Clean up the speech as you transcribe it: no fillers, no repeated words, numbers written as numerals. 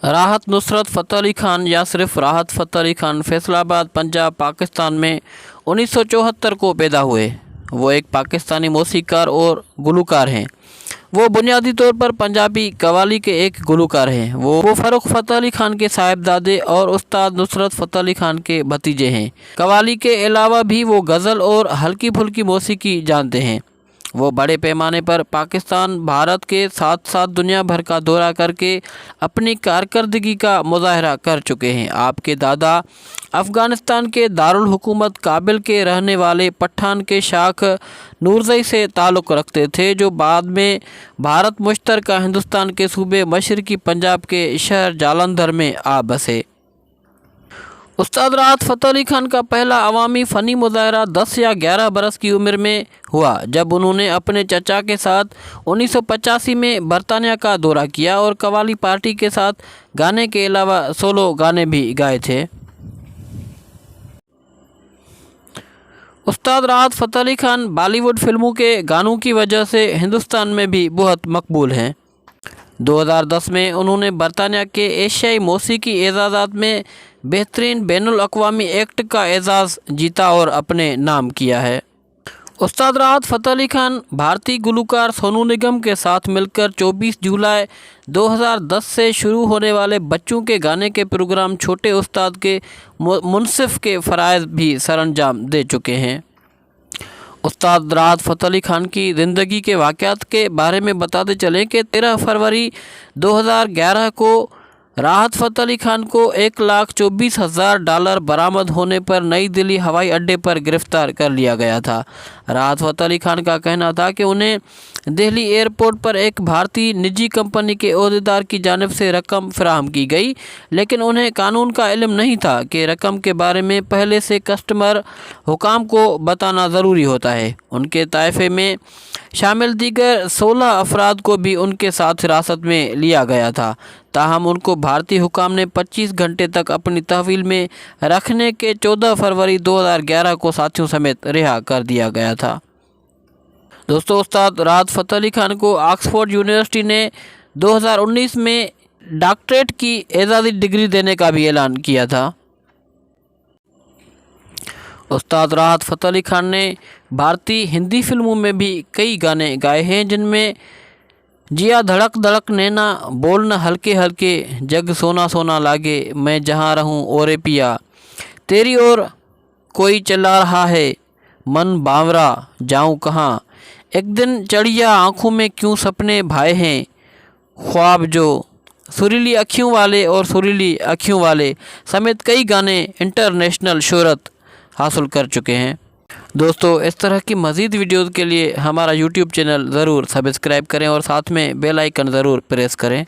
राहत नुसरत फ़तेह अली खान या सिर्फ राहत फ़तेह अली खान फैसलाबाद पंजाब पाकिस्तान में 1974 को पैदा हुए। वो एक पाकिस्तानी मौसीकार और गुलकार हैं। वो बुनियादी तौर पर पंजाबी कव्वाली के एक गुलकार हैं। वो फ़र्रुख फ़तेह अली खान के साहिबजादे और उस्ताद नुसरत फ़तेह अली खान के भतीजे हैं। कव्वाली के अलावा भी वो गज़ल और हल्की फुल्की मौसीकी जानते हैं। वो बड़े पैमाने पर पाकिस्तान, भारत के साथ साथ दुनिया भर का दौरा करके अपनी कारकर्दगी का मुजाहरा कर चुके हैं। आपके दादा अफ़गानिस्तान के दारुल हुकूमत काबिल के रहने वाले पठान के शाख नूरज़ई से ताल्लुक़ रखते थे, जो बाद में भारत मुश्तरका हिंदुस्तान के सूबे मशरक़ी पंजाब के शहर जालंधर में आ बसे। उस्ताद राहत फ़तेह अली खान का पहला अवामी फ़नी मुज़ाहरा 10 या 11 बरस की उम्र में हुआ, जब उन्होंने अपने चचा के साथ 1985 में बरतानिया का दौरा किया और कव्वाली पार्टी के साथ गाने के अलावा सोलो गाने भी गाए थे। उस्ताद राहत फ़तेह अली खान बॉलीवुड फिल्मों के गानों की वजह से हिंदुस्तान में भी बहुत मकबूल हैं। 2010 में उन्होंने बरतानिया के एशियाई मौसीकी एजाज़ात में बेहतरीन बैनुल अक़वामी एक्ट का एजाज़ जीता और अपने नाम किया है। उस्ताद राहत फ़तेह अली खान भारतीय गुलकार सोनू निगम के साथ मिलकर 24 जुलाई 2010 से शुरू होने वाले बच्चों के गाने के प्रोग्राम छोटे उस्ताद के मुनसिफ के फ़राइज़ भी सरअंजाम दे चुके हैं। उस्ताद राहत फ़तेह अली खान की ज़िंदगी के वाक़यात के बारे में बताते चलें कि 13 फरवरी 2011 को राहत फ़तेह अली खान को $1,24,000 बरामद होने पर नई दिल्ली हवाई अड्डे पर गिरफ़्तार कर लिया गया था। राहत फ़तेह अली खान का कहना था कि उन्हें दिल्ली एयरपोर्ट पर एक भारतीय निजी कंपनी के ओहदेदार की जानिब से रकम फराहम की गई, लेकिन उन्हें कानून का इल्म नहीं था कि रकम के बारे में पहले से कस्टमर हुकाम को बताना ज़रूरी होता है। उनके ताइफे में शामिल दीगर 16 अफराद को भी उनके साथ हिरासत में लिया गया था, ताहम उनको भारतीय हुकाम ने 25 घंटे तक अपनी तहवील में रखने के 14 फरवरी 2011 को साथियों समेत रिहा कर दिया गया था। दोस्तों, उस्ताद राहत फ़तेह अली खान को ऑक्सफोर्ड यूनिवर्सिटी ने 2019 में डॉक्टरेट की एजाज़ी डिग्री देने का भी ऐलान किया था। उस्ताद राहत फ़तेह अली खान ने भारतीय हिंदी फिल्मों में भी कई गाने गाए हैं, जिनमें जिया धड़क धड़क नैना, बोलना हल्के हल्के, जग सोना सोना लागे, मैं जहाँ रहूँ ओरे पिया, तेरी ओर कोई चला रहा है, मन बावरा जाऊँ कहाँ, एक दिन चढ़िया आँखों में क्यों सपने भाए हैं, ख्वाब जो, सुरीली अखियों वाले और सुरीली अखियों वाले समेत कई गाने इंटरनेशनल शोहरत हासिल कर चुके हैं। दोस्तों, इस तरह की मज़ीद वीडियोज़ के लिए हमारा यूट्यूब चैनल ज़रूर सब्सक्राइब करें और साथ में बेल आइकन ज़रूर प्रेस करें।